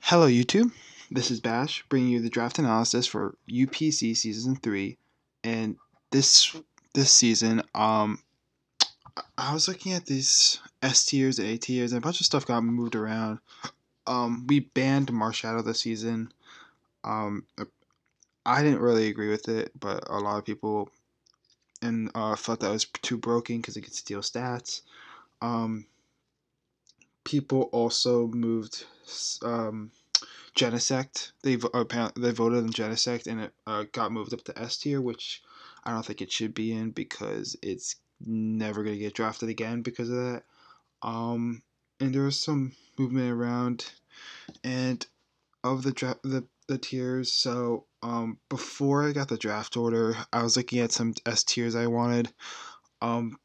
Hello YouTube, this is Bash bringing you the draft analysis for UPC Season 3, and this season, I was looking at these S tiers, A tiers, and a bunch of stuff got moved around. We banned Marshadow this season. Um, I didn't really agree with it, but a lot of people felt that was too broken because it could steal stats. Um, People also moved Genesect. They voted on Genesect, and it got moved up to S tier, which I don't think it should be in because it's never gonna get drafted again because of that. And there was some movement around and of the tiers. So before I got the draft order, I was looking at some S tiers I wanted.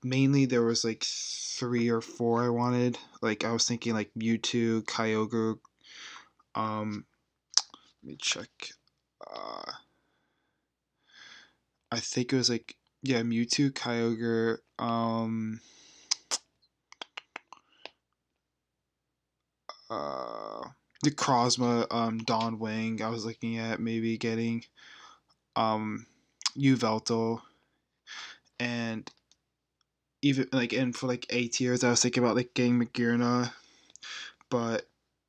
Mainly there was like 3 or 4 I wanted. Like I was thinking like Mewtwo, Kyogre. Let me check. Uh, I think it was like Mewtwo, Kyogre, uh, the Crozma, Dawn Wing. I was looking at maybe getting Yveltal, and even like and for like A tiers, I was thinking about like getting Magearna, but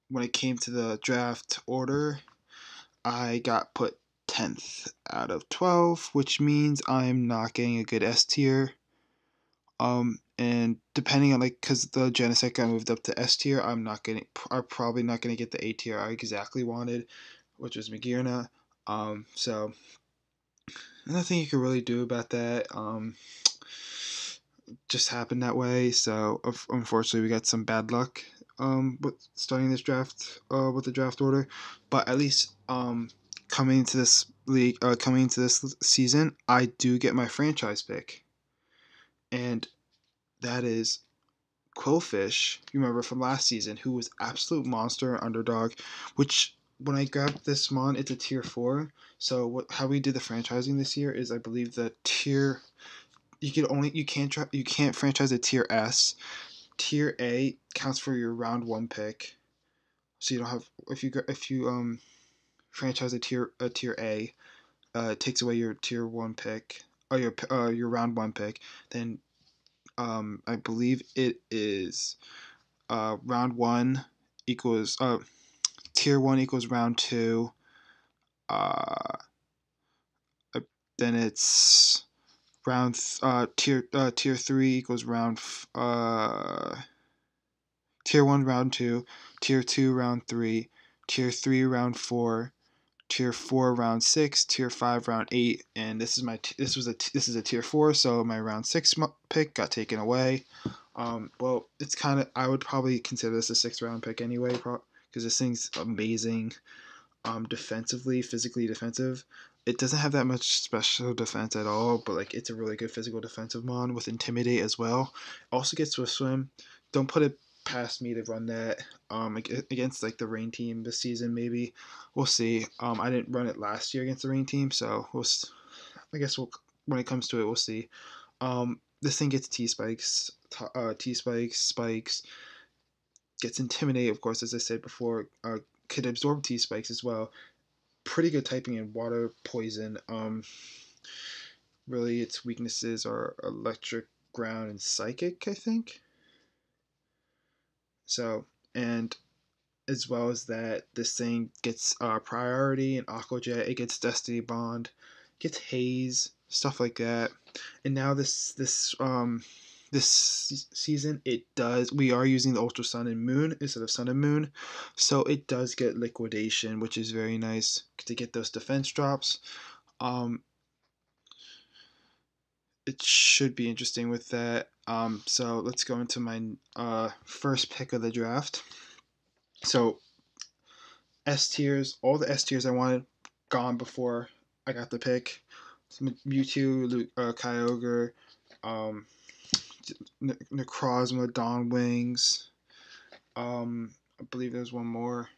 when it came to the draft order, I got put 10th out of 12, which means I'm not getting a good S tier. And depending on like, cause the Genesect got moved up to S tier, I'm probably not gonna get the A tier I exactly wanted, which was Magearna. So nothing you can really do about that. Just happened that way. So unfortunately, we got some bad luck. With starting this draft, with the draft order, but at least coming into this league, coming into this season, I do get my franchise pick, and that is Quillfish, you remember from last season, who was absolute monster underdog, which when I grabbed this mon, it's a tier 4. So how we did the franchising this year is I believe the tier you can't franchise a tier S. Tier A counts for your round 1 pick. So you don't have if you franchise a tier A, it takes away your tier 1 pick or your round 1 pick, then I believe it is round 1 equals tier 1 equals round 2. Uh, then it's tier 3 equals tier 1 round 2, tier 2 round 3, tier 3 round 4, tier 4 round 6, tier 5 round 8, and this is a tier 4, so my round 6 pick got taken away. Well, it's kind of, I would probably consider this a 6th round pick anyway, because this thing's amazing. Defensively, physically defensive. It doesn't have that much special defense at all, but like it's a really good physical defensive mon with Intimidate as well. Also gets Swift Swim. Don't put it past me to run that against like the rain team this season. Maybe we'll see. I didn't run it last year against the rain team, so I guess when it comes to it, we'll see. This thing gets T spikes, spikes. Gets Intimidate, of course, as I said before. Could absorb T spikes as well. Pretty good typing in water, poison. Really, its weaknesses are electric, ground, and psychic, I think. So, and as well as that, this thing gets priority and Aqua Jet. It gets Destiny Bond, gets Haze, stuff like that. And now this season we are using the Ultra Sun and Moon instead of Sun and Moon, so it does get Liquidation, which is very nice to get those defense drops. It should be interesting with that. So let's go into my first pick of the draft. So S tiers, all the S tiers I wanted gone before I got the pick. Mewtwo, Kyogre, Necrozma, Dawn Wings. I believe there's one more.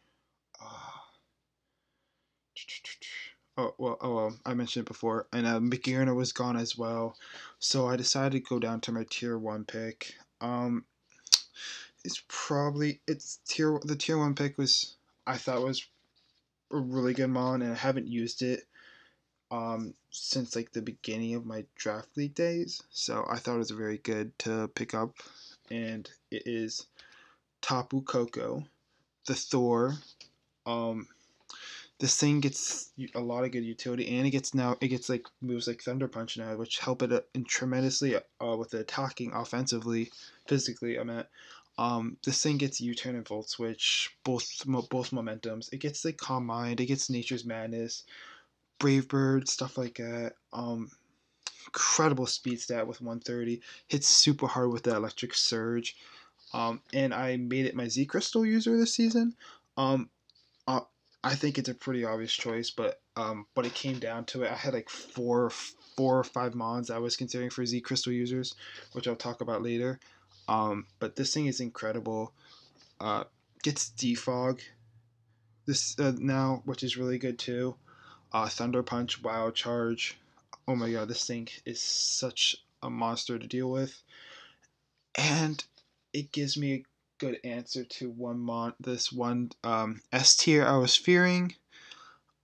Well, I mentioned it before, and Magearna was gone as well, so I decided to go down to my tier 1 pick. The tier 1 pick was I thought was a really good mon, and I haven't used it since like the beginning of my draft league days. So I thought it was very good to pick up, and it is Tapu Coco, the Thor. Um, this thing gets a lot of good utility, and it gets like moves like Thunder Punch now, which help it tremendously with the attacking offensively, physically. I meant. This thing gets U-turn and Volt Switch, both momentums. It gets like Calm Mind, it gets Nature's Madness, Brave Bird, stuff like that. Incredible speed stat with 130. Hits super hard with the Electric Surge. And I made it my Z Crystal user this season. Um, uh, I think it's a pretty obvious choice, but when it came down to it, I had like four or five mons I was considering for Z Crystal users, which I'll talk about later. But this thing is incredible. Uh, gets Defog this now, which is really good too. Thunder Punch, Wild Charge. Oh my god, this thing is such a monster to deal with, and it gives me a good answer to this one S tier I was fearing.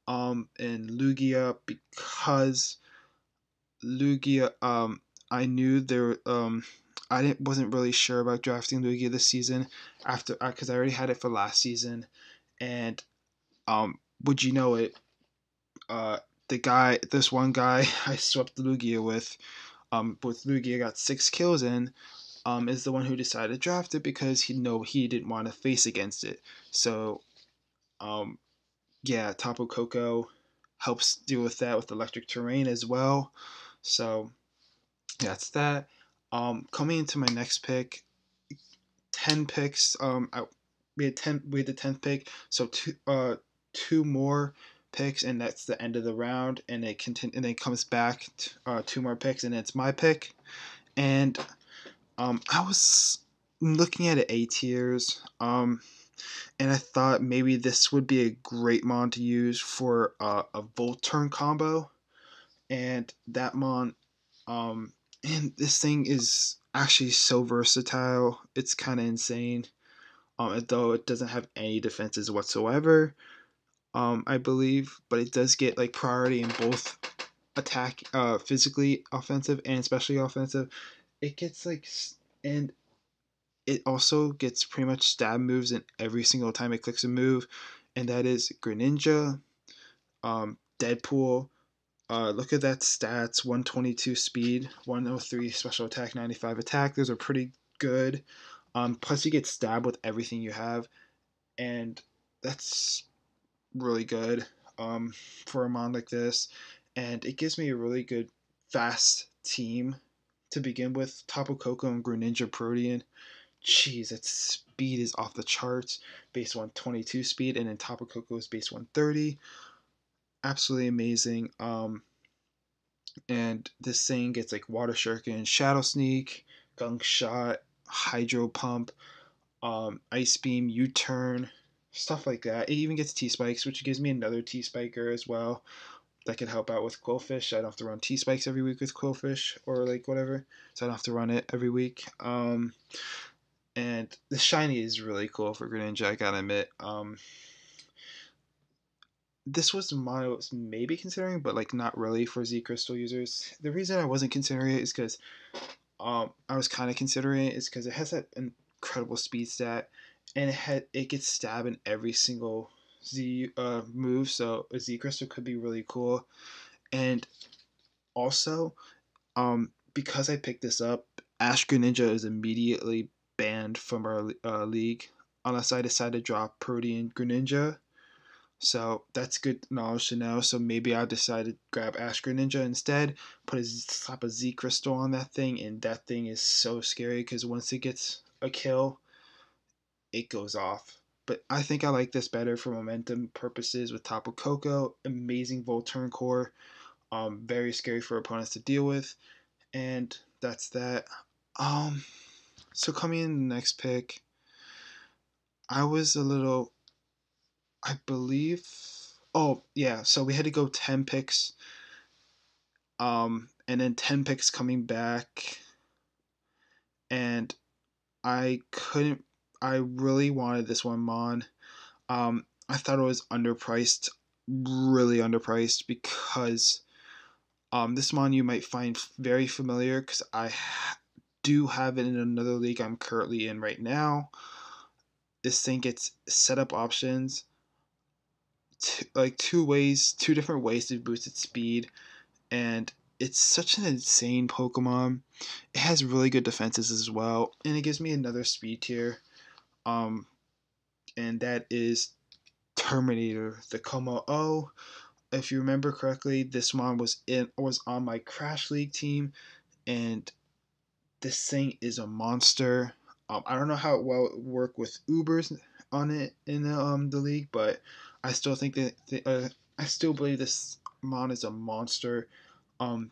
In Lugia, because Lugia I knew there I didn't wasn't really sure about drafting Lugia this season after because I already had it for last season, and would you know it, uh this one guy I swept Lugia with Lugia got 6 kills in, is the one who decided to draft it because he didn't want to face against it. So um yeah, Tapu Coco helps deal with that with electric terrain as well. So that's that. Coming into my next pick, 10 picks. We had the 10th pick, so two more picks, and that's the end of the round. And and then it comes back two more picks, and it's my pick. And I was looking at it A tiers. And I thought maybe this would be a great mon to use for a Volt Turn combo, and that mon, and this thing is actually so versatile. It's kind of insane. Though it doesn't have any defenses whatsoever, I believe, but it does get like priority in both attack, physically offensive and especially offensive. It gets like, and it also gets pretty much stab moves in every single time it clicks a move, and that is Greninja, Deadpool. Look at that stats: 122 speed, 103 special attack, 95 attack. Those are pretty good. Plus, you get stabbed with everything you have, and that's really good for a mon like this. And it gives me a really good fast team to begin with. Tapu Coco and Greninja Protean. Jeez, its speed is off the charts, base 122 speed, and then Tapu Coco is base 130. Absolutely amazing. And this thing gets like Water Shuriken, Shadow Sneak, Gunk Shot, Hydro Pump, Ice Beam, U-Turn, stuff like that. It even gets T-Spikes, which gives me another T-Spiker as well that could help out with Quillfish. I don't have to run T-Spikes every week with Quillfish or like whatever, so I don't have to run it every week. And the shiny is really cool for Greninja, I gotta admit. This was my was maybe considering, but like not really for Z Crystal users. The reason I wasn't considering it is because I was kind of considering it is because it has that incredible speed stat, and it gets stabbed in every single Z move, so a Z Crystal could be really cool. And also, because I picked this up, Ash Greninja is immediately banned from our league unless I decide to drop Protean Greninja. So that's good knowledge to know. So maybe I'll decide to grab Ash Greninja instead, slap a Z Crystal on that thing, and that thing is so scary because once it gets a kill, it goes off. But I think I like this better for momentum purposes with Tapu Coco. Amazing Volturn core. Very scary for opponents to deal with. And that's that. Um, so coming in the next pick, I was a little, I believe. Oh yeah, so we had to go 10 picks, and then 10 picks coming back, and I couldn't. I really wanted this one mon. I thought it was underpriced, really underpriced, because this mon you might find very familiar, because do have it in another league I'm currently in right now. This thing gets setup options, two different ways to boost its speed, and it's such an insane Pokemon. It has really good defenses as well, and it gives me another speed tier, um, and that is Terminator Tacoma. Oh, if you remember correctly, this one was on my Crash League team, and this thing is a monster. I don't know how well it work with Ubers on it in the league, but I still think I still believe this mon is a monster. Um,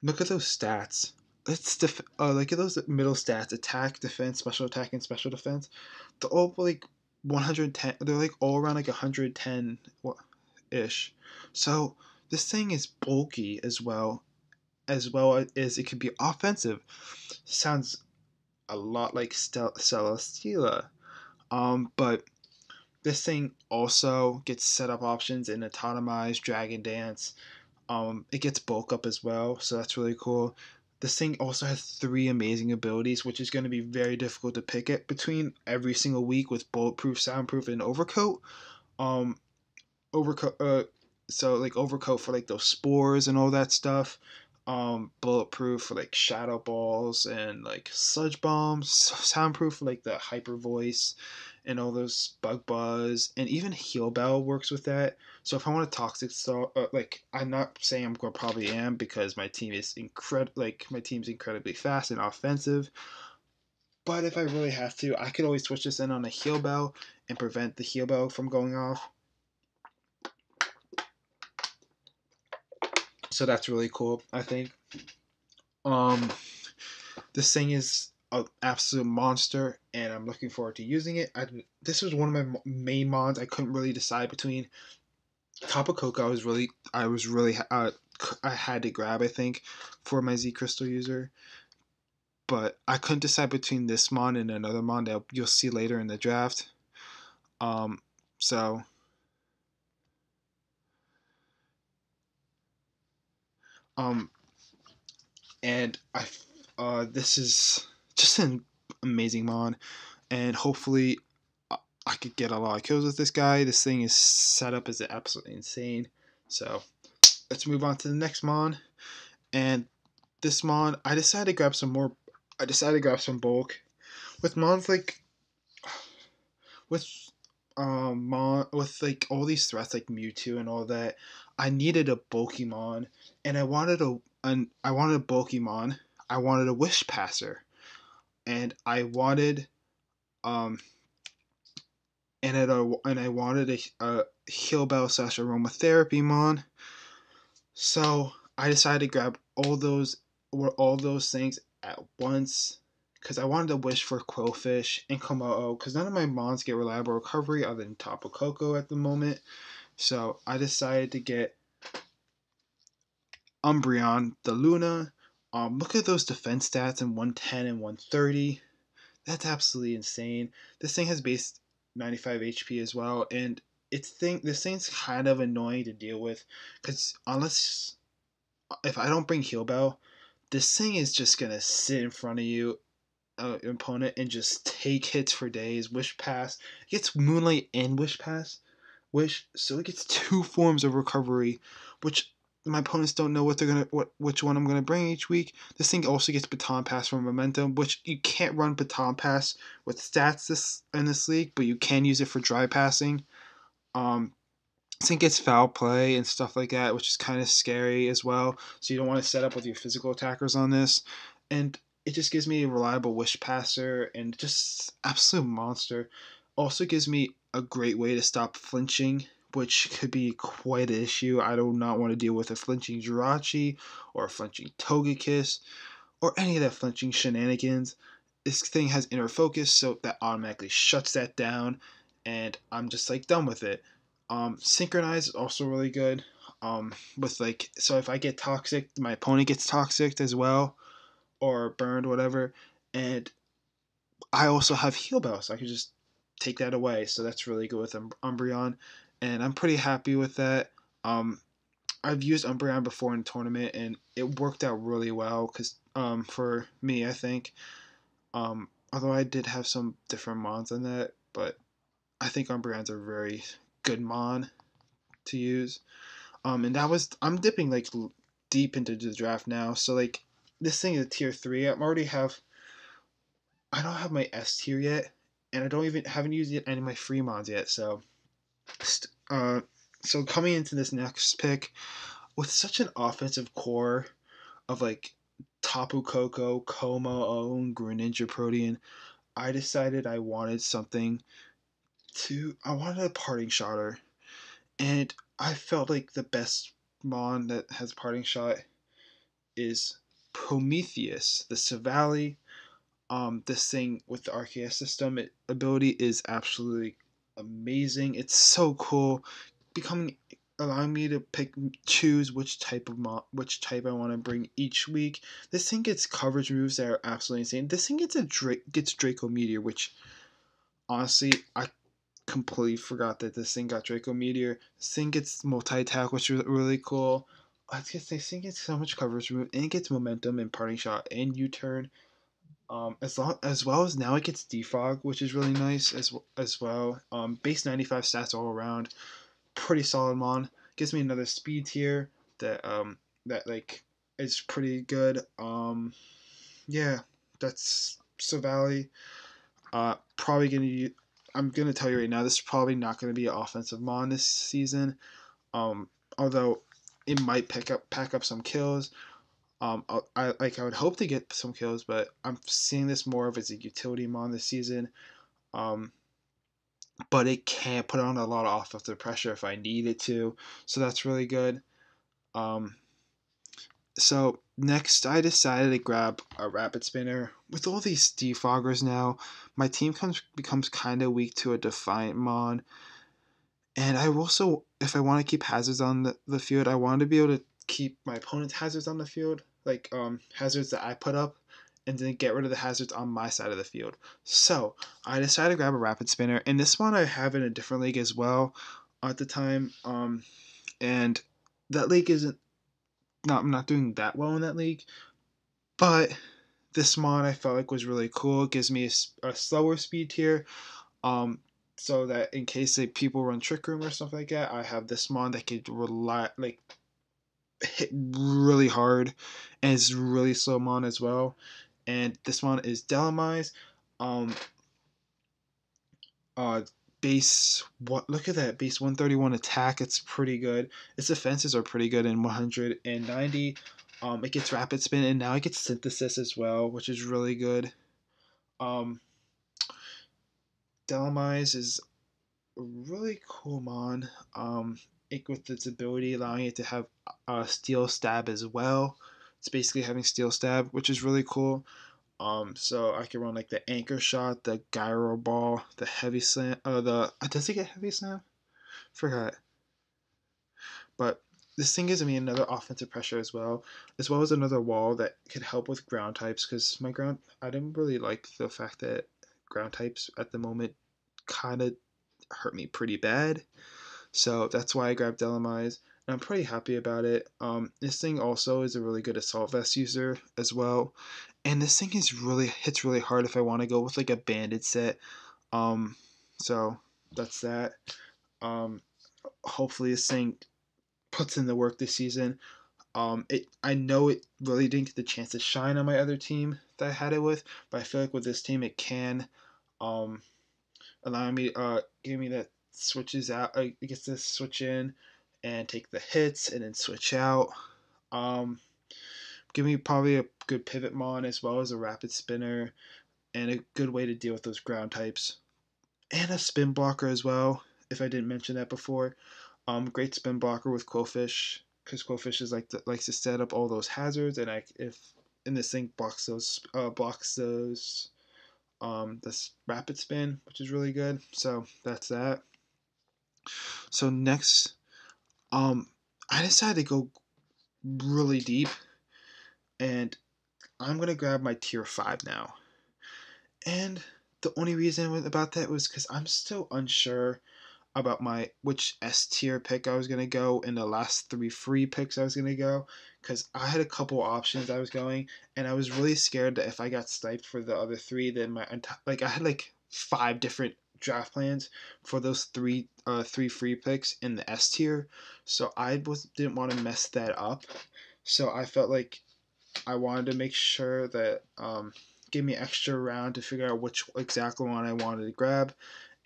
Look at those stats. Look at those middle stats: attack, defense, special attack, and special defense. They're all like 110. They're like all around like 110 ish. So this thing is bulky as well as it could be offensive. Sounds a lot like Celesteela. But this thing also gets setup options in Autotomize, Dragon Dance. It gets bulk up as well, so that's really cool. This thing also has 3 amazing abilities, which is going to be very difficult to pick it between every single week with Bulletproof, Soundproof, and Overcoat. Um, Overcoat, so like Overcoat for like those spores and all that stuff. Bulletproof for like Shadow Balls and like Sludge Bombs. Soundproof for like the Hyper Voice and all those Bug Buzz, and even Heal Bell works with that. So if I want a Toxic Star, like I'm not saying I'm going to probably am, because my team is my team's incredibly fast and offensive. But if I really have to, I could always switch this in on a Heal Bell and prevent the Heal Bell from going off. So that's really cool, I think. Um, this thing is an absolute monster, and I'm looking forward to using it. This was one of my main mons I couldn't really decide between. Taboo Coco, I had to grab, I think, for my Z Crystal user. But I couldn't decide between this mon and another mon that you'll see later in the draft. So and this is just an amazing mon, and hopefully I could get a lot of kills with this guy. This thing is set up as absolutely insane. So let's move on to the next mon. And this mon, I decided to grab some more. I decided to grab some bulk with mons like with with like all these threats like Mewtwo and all that. I needed a bulky mon, and I wanted a bulky mon. I wanted a Wish Passer, and I wanted um and I wanted a Heal Bell / Aromatherapy mon. So I decided to grab all those things at once, because I wanted to wish for Quillfish and Komodo, because none of my mons get reliable recovery other than Taboo Coco at the moment. So I decided to get Umbreon De Luna. Look at those defense stats in 110 and 130. That's absolutely insane. This thing has base 95 HP as well, and this thing's kind of annoying to deal with, because if I don't bring Heal Bell, this thing is just gonna sit in front of you, opponent, and just take hits for days. Wish Pass, it gets Moonlight and so it gets 2 forms of recovery, which my opponents don't know which one I'm gonna bring each week. This thing also gets Baton Pass from Momentum, which you can't run Baton Pass with stats in this league, but you can use it for dry passing. This thing gets Foul Play and stuff like that, which is kind of scary as well. So you don't want to set up with your physical attackers on this. And it just gives me a reliable Wish Passer and just absolute monster. Also gives me a great way to stop flinching, which could be quite an issue. I do not want to deal with a flinching Jirachi or a flinching Togekiss or any of that flinching shenanigans. This thing has inner focus, so that automatically shuts that down, and I'm just like done with it. Synchronize is also really good. With like, so if I get toxic, my opponent gets toxic as well, or burned, whatever. And I also have Heal Bell, so I can just take that away. So that's really good with Umbreon, and I'm pretty happy with that. I've used Umbreon before in a tournament, and it worked out really well because for me, I think. Although I did have some different mons on that, but I think Umbreon's a very good mon to use. And that was I'm dipping like deep into the draft now, so like this thing is a tier 3. I don't have my S tier yet, and I don't even haven't used any of my free mons yet. So, uh, so coming into this next pick with such an offensive core of like Tapu Coco, Como, and Greninja Protean, I decided I wanted something I wanted a parting shotter, and I felt like the best mon that has parting shot is Prometheus, the Savali. This thing with the Arceus system ability is absolutely amazing. It's so cool, becoming allowing me to choose which type which type I want to bring each week. This thing gets coverage moves that are absolutely insane. This thing gets Draco Meteor, which honestly I completely forgot that this thing got Draco Meteor. This thing gets multi attack, which is really cool. I guess this thing gets so much coverage move, and it gets momentum and parting shot and U turn. As well as now it gets defog, which is really nice as well. Base 95 stats all around, pretty solid mon. Gives me another speed tier that like is pretty good. Yeah, that's Savali. Probably gonna. I'm gonna tell you right now, this is probably not gonna be an offensive mon this season. Although it might pack up some kills. I would hope to get some kills, but I'm seeing this more of as a utility mon this season. Um, but it can put on a lot of offensive pressure if I need it to, so that's really good. Um, so next, I decided to grab a rapid spinner. With all these defoggers now, my team becomes kind of weak to a defiant mon, and I also, if I want to keep hazards on the field, I want to be able to keep my opponent's hazards on the field, like hazards that I put up, and then get rid of the hazards on my side of the field. So I decided to grab a rapid spinner, and this one I have in a different league as well at the time. And that league isn't not I'm not doing that well in that league, but this mod I felt like was really cool. It gives me a slower speed tier. Um, so that in case like people run Trick Room or stuff like that, I have this mon that could hit really hard, and it's really slow mon as well. And this one is Delamize. Um, uh, base what? Look at that base 131 attack. It's pretty good. Its defenses are pretty good in 190. It gets rapid spin, and now it gets synthesis as well, which is really good. Um, Delamize is a really cool mon. With its ability allowing it to have steel stab as well. It's basically having steel stab, which is really cool. So I can run like the anchor shot, the gyro ball, the heavy slam. Does it get heavy slam? Forgot. But this thing gives me another offensive pressure as well as another wall that could help with ground types. Because I didn't really like the fact that ground types at the moment kind of hurt me pretty bad. So that's why I grabbed Delamize, and I'm pretty happy about it. This thing also is a really good assault vest user as well, and this thing hits really hard if I want to go with like a banded set. So that's that. Um, Hopefully this thing puts in the work this season. I know it really didn't get the chance to shine on my other team that I had it with, but I feel like with this team it can. Um, Allowing me giving me that switches out. It gets to switch in and take the hits and then switch out. Give me probably a good pivot mon as well as a rapid spinner and a good way to deal with those ground types, and a spin blocker as well. If I didn't mention that before, great spin blocker with Quillfish, because Quillfish is likes to set up all those hazards, and this thing blocks those this rapid spin, which is really good. So that's that. So next, I decided to go really deep, and I'm gonna grab my tier 5 now. And the only reason about that was because I'm still unsure about my which S tier pick I was gonna go in the last 3 free picks I was gonna go, because I had a couple options I was going, and I was really scared that if I got sniped for the other 3, then like I had like 5 different draft plans for those 3 free picks in the S tier, so didn't want to mess that up. So I felt like I wanted to make sure that give me extra round to figure out which exactly one I wanted to grab,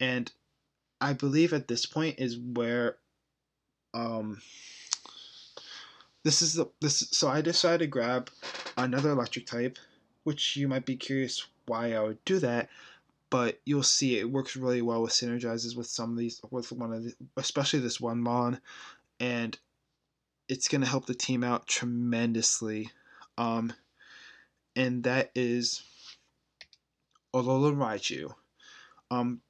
and I believe at this point is where um so I decided to grab another electric type, which you might be curious why I would do that, but you'll see it works really well with synergizes with some of these with one of the, especially this one mon, and it's gonna help the team out tremendously. Um and that is Alola Raichu. Um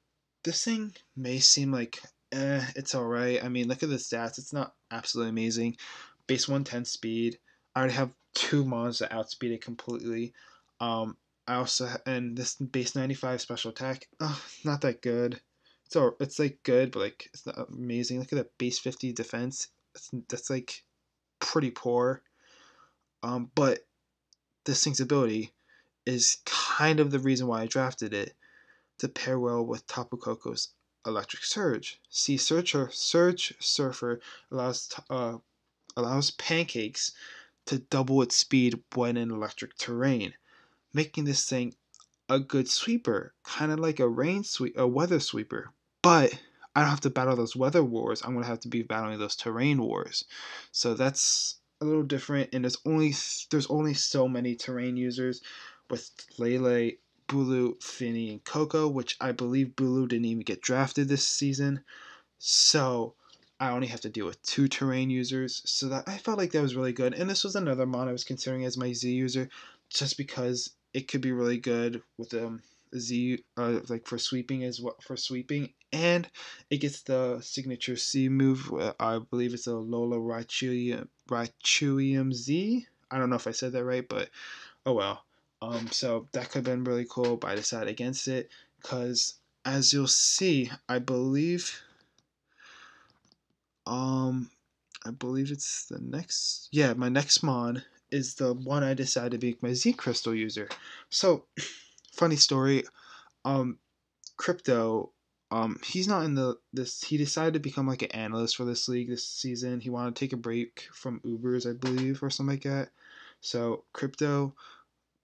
this thing may seem like it's alright. I mean, look at the stats. It's not absolutely amazing. Base 110 speed. I already have 2 mons that outspeed it completely. I also and this base 95 special attack. Not that good. It's like good, but like it's not amazing. Look at that base 50 defense. That's like pretty poor. But this thing's ability is kind of the reason why I drafted it, to pair well with Tapu Coco's Electric Surge. See, Surge Surfer allows Pancakes to double its speed when in electric terrain, making this thing a good sweeper, kind of like a weather sweeper. But I don't have to battle those weather wars. I'm gonna have to be battling those terrain wars. So that's a little different. And there's only so many terrain users with Lele, Bulu, Finny, and Coco, which I believe Bulu didn't even get drafted this season. So I only have to deal with 2 terrain users. So that I felt like that was really good. And this was another mon I was considering as my Z user, just because it could be really good with Z like for sweeping and it gets the signature C move. I believe it's a Lola Raichuium Z. I don't know if I said that right, but oh well. So that could have been really cool, but I decided against it because, as you'll see, um, I believe it's the next. Yeah, my next mon is the one I decided to make my Z Crystal user. So, funny story. Um, Crypto. He's not in this. He decided to become like an analyst for this league this season. He wanted to take a break from Ubers, I believe, or something like that. So, Crypto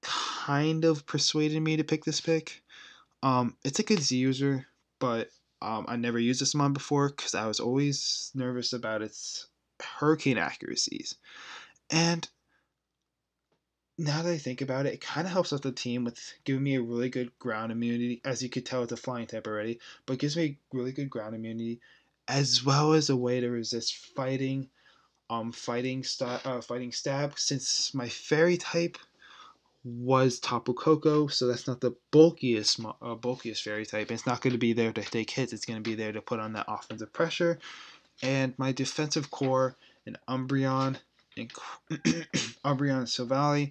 kind of persuaded me to pick this pick. It's a good Z user, but I never used this mon before because I was always nervous about its hurricane accuracies. And now that I think about it, it kind of helps out the team with giving me a really good ground immunity. As you could tell, it's a flying type already, but it gives me really good ground immunity, as well as a way to resist fighting stab. Since my fairy type was Tapu Coco, so that's not the bulkiest fairy type. It's not going to be there to take hits. It's going to be there to put on that offensive pressure. And my defensive core in Umbreon and Umbreon and Silvally.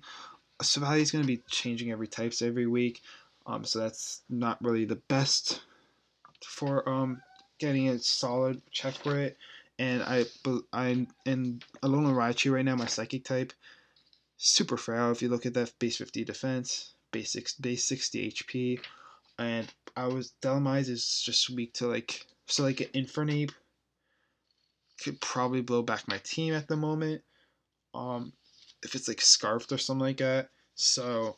Silvally is going to be changing every week, so that's not really the best for getting a solid check for it. And I'm in Alola Raichu right now, my psychic type. Super frail if you look at that base 50 defense, base 60 HP, and Delmize is just weak to like an Infernape could probably blow back my team at the moment. If it's like Scarfed or something like that. So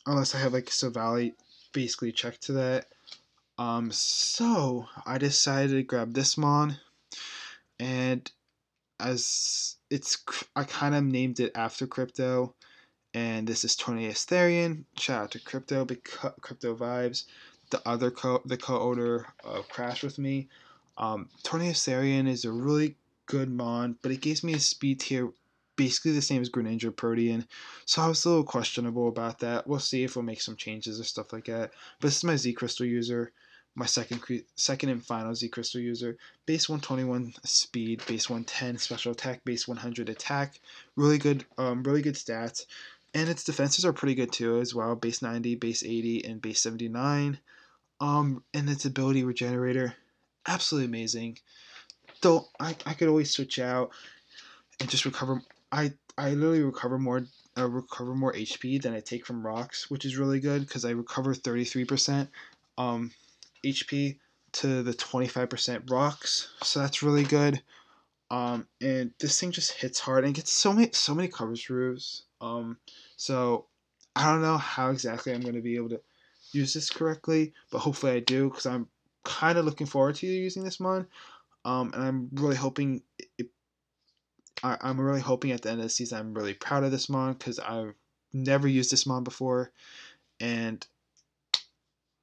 unless I have like Silvally basically checked to that. So I decided to grab this mon, and I kind of named it after Crypto. And this is Tornadus Therian. Shout out to Crypto, big Crypto vibes. The co-owner of Crash with me. Tornadus Therian is a really good mon, but it gives me a speed tier basically the same as Greninja Protean. So I was a little questionable about that. We'll see if we'll make some changes or stuff like that. But this is my Z Crystal user. My second and final Z Crystal user. Base 121 speed, base 110 special attack, base 100 attack. Really good stats. And its defenses are pretty good too as well. Base 90, base 80, and base 79. And its ability regenerator, absolutely amazing. Though I could always switch out and just recover. I literally recover more HP than I take from rocks, which is really good because I recover 33% HP to the 25% rocks, so that's really good. And this thing just hits hard and gets so many cover throughs. So I don't know how exactly I'm going to be able to use this correctly, but hopefully I do because I'm kind of looking forward to using this mon. And I'm really hoping I'm really hoping at the end of the season I'm really proud of this mon because I've never used this mon before. And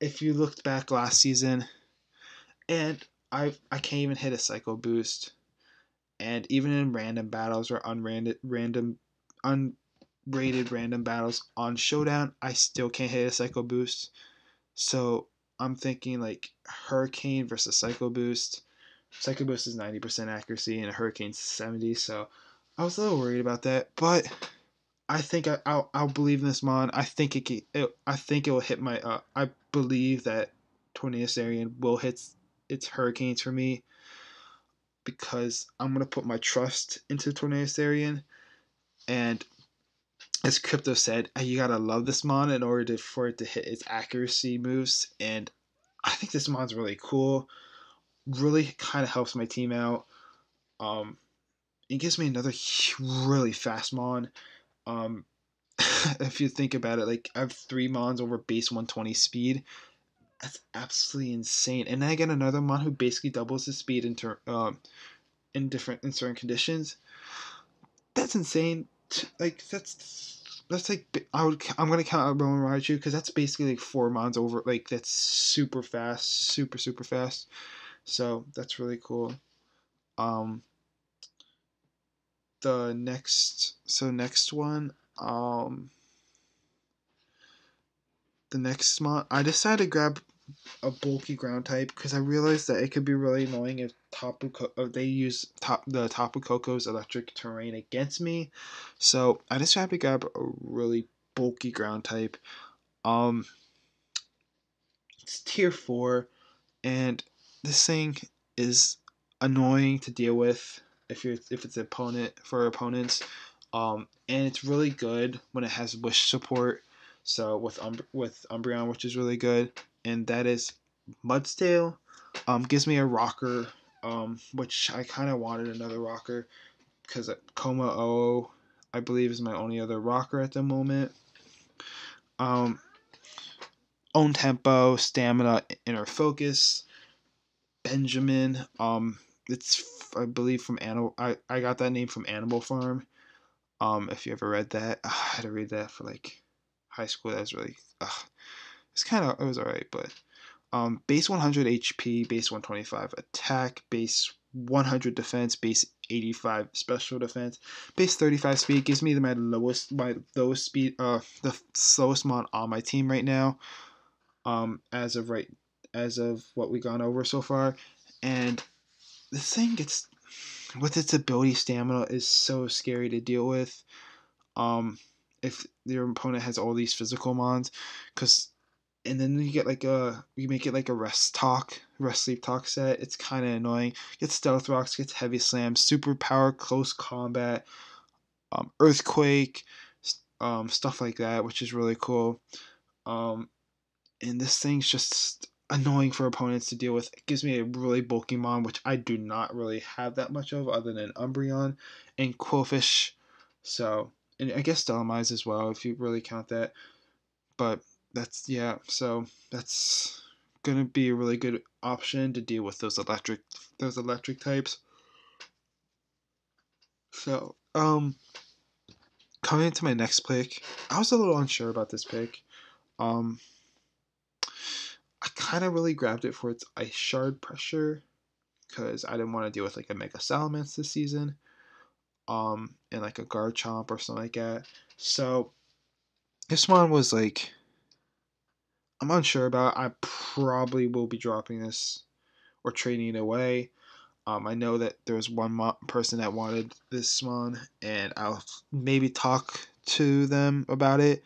if you looked back last season, and I can't even hit a psycho boost, and even in random battles or unrated random battles on Showdown, I still can't hit a Psycho Boost. So I'm thinking like Hurricane versus Psycho Boost. Psycho Boost is 90% accuracy and a Hurricane's 70, so I was a little worried about that, but I think I'll believe in this mon. I think I think it will hit my. I believe that Tornadus Arian will hit its Hurricanes for me because I'm gonna put my trust into Tornadus Arian. And as Crypto said, you gotta love this mon in order for it to hit its accuracy moves. And I think this mon's really cool. Really kind of helps my team out. Um, it gives me another really fast mon. Um, if you think about it, like I have 3 mons over base 120 speed. That's absolutely insane. And then I get another mon who basically doubles his speed in certain conditions. That's insane. Like that's like I'm gonna count out Roman Raichu because that's basically like 4 mons over. Like that's super fast, super fast. So that's really cool. Um, next one. The next mon I decided to grab a bulky ground type because I realized that it could be really annoying if they use the Tapu Coco's electric terrain against me. So I just have to grab a really bulky ground type. Um, it's tier 4, and this thing is annoying to deal with if it's opponent for opponents. And it's really good when it has wish support. So with Umbreon, which is really good, and that is Mudstale. Gives me a rocker, which I kind of wanted another rocker because Coma O, I believe, is my only other rocker at the moment. Um, Own tempo, stamina, inner focus. Benjamin. It's I believe from Animal. I got that name from Animal Farm. If you ever read that, I had to read that for like high school. That was really. It was alright, but base 100 HP, base 125 attack, base 100 defense, base 85 special defense, base 35 speed gives me my lowest speed. The slowest mon on my team right now. As of what we've gone over so far, and this thing gets with its ability stamina is so scary to deal with. If your opponent has all these physical mons, because and then you make it like a rest sleep talk set. It's kind of annoying. Gets stealth rocks, gets heavy slam, super power, close combat, earthquake, stuff like that, which is really cool. And this thing's just annoying for opponents to deal with. It gives me a really bulky mon, which I do not really have that much of other than Umbreon and Quillfish. So, and I guess Stellamize as well, if you really count that. But so that's gonna be a really good option to deal with those electric types. So, coming into my next pick, I was a little unsure about this pick. I kind of really grabbed it for its Ice Shard pressure because I didn't want to deal with like a Mega Salamence this season, and like a Garchomp or something like that. So this one was like I'm unsure about. I probably will be dropping this or trading it away. I know that there was one person that wanted this one, and I'll maybe talk to them about it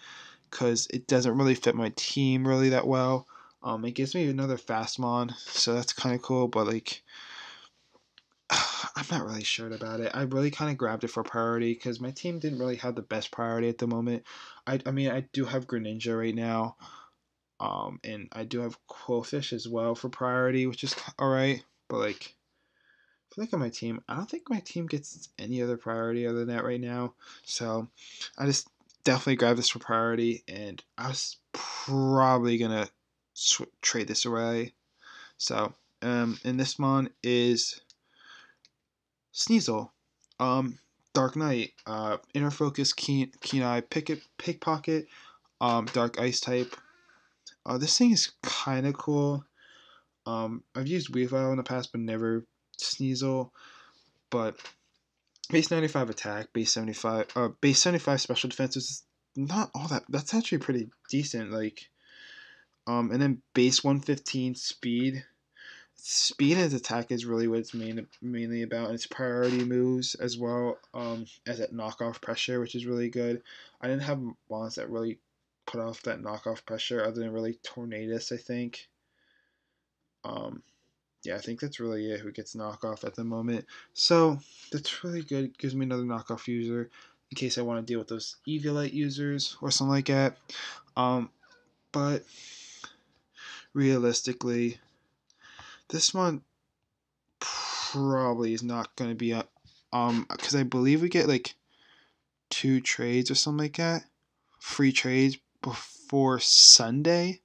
because it doesn't really fit my team really that well. It gives me another Fastmon, so that's kind of cool, but like I'm not really sure about it. I really kind of grabbed it for priority because my team didn't really have the best priority at the moment. I mean, I do have Greninja right now, and I do have Quillfish as well for priority, which is alright. But like, if I look at my team, I don't think my team gets any other priority other than that right now. So I just definitely grabbed this for priority, and I was probably gonna trade this away. So, and this one is Sneasel, Dark Knight, Inner Focus, Keen Eye, Pickpocket, Dark Ice type. This thing is kind of cool. I've used Weavile in the past, but never Sneasel. But base 95 attack, base 75 special defense is not all that. That's actually pretty decent. Like, and then base 115 speed. Speed and attack is really what it's mainly about, and it's priority moves as well as that knockoff pressure, which is really good. I didn't have mons that really put off that knockoff pressure other than really Tornadus, I think. Yeah, I think that's really it who gets knockoff at the moment. So that's really good. It gives me another knockoff user in case I want to deal with those Eviolite users or something like that. But realistically, this one probably is not going to be a because I believe we get like 2 trades or something like that, free trades before Sunday,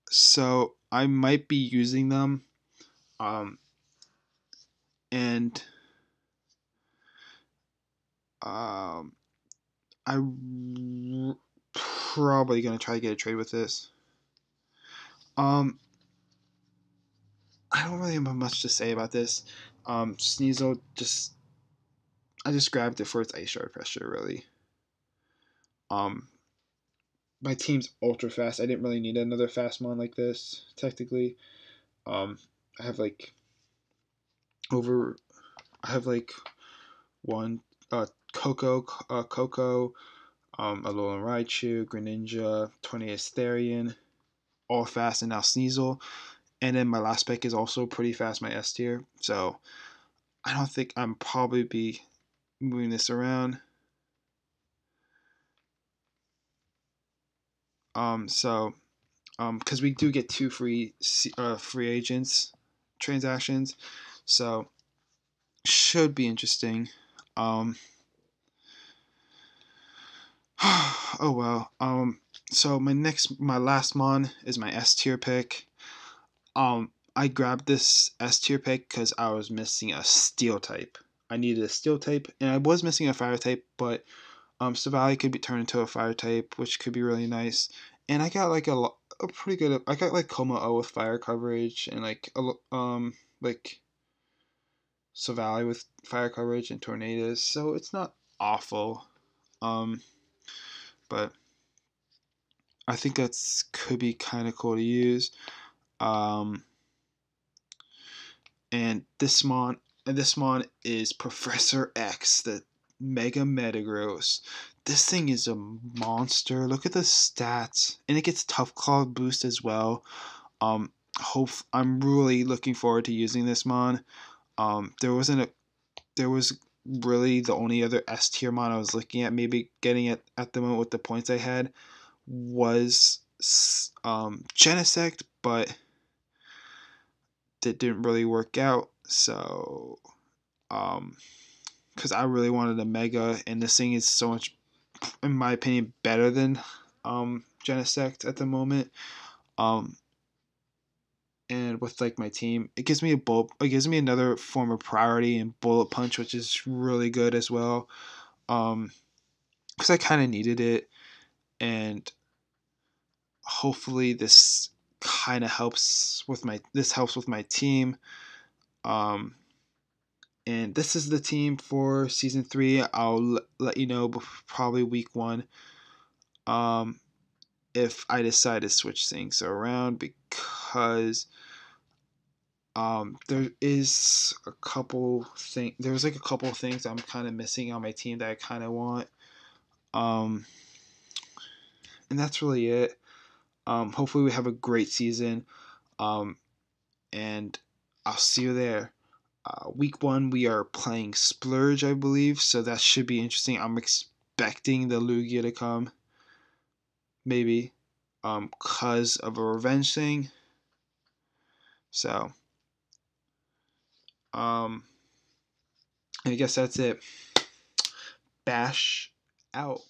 so I might be using them, and I'm probably gonna try to get a trade with this. I don't really have much to say about this. Sneasel I just grabbed it for its ice shard pressure, really. My team's ultra fast. I didn't really need another fast mon like this, technically. I have like over. I have like one Coco, Alolan Raichu, Greninja, Tornadus Therian, all fast, and now Sneasel. And then my last pick is also pretty fast, my S tier. So I don't think I'm probably be moving this around. Because we do get 2 free agents transactions, so should be interesting. Oh well. So my last mon is my S tier pick. I grabbed this S tier pick because I was missing a steel type. I needed a steel type, and I was missing a fire type, but Savali could be turned into a fire type, which could be really nice. And I got like a pretty good. I got like Coma O with fire coverage, and like Savali with fire coverage and Tornadoes. So it's not awful. But I think that's could be kind of cool to use. And this mon is Professor X, the Mega Metagross. This thing is a monster. Look at the stats, and it gets Tough Claw boost as well. I'm really looking forward to using this mon. There was really the only other S tier mon I was looking at, maybe getting it at the moment with the points I had, was Genesect, but that didn't really work out. So, because I really wanted a Mega, and this thing is so much, in my opinion, better than Genesect at the moment. And with like my team, it gives me another form of priority and Bullet Punch, which is really good as well. Because I kind of needed it, and hopefully this kind of helps with my team. And this is the team for season 3. I'll let you know probably week 1. If I decide to switch things around, because there's like a couple things I'm kind of missing on my team that I kind of want. And that's really it. Hopefully we have a great season. And I'll see you there. Week 1 we are playing Splurge, I believe, so that should be interesting. I'm expecting the Lugia to come, maybe, cause of a revenge thing. So, I guess that's it. Bash out.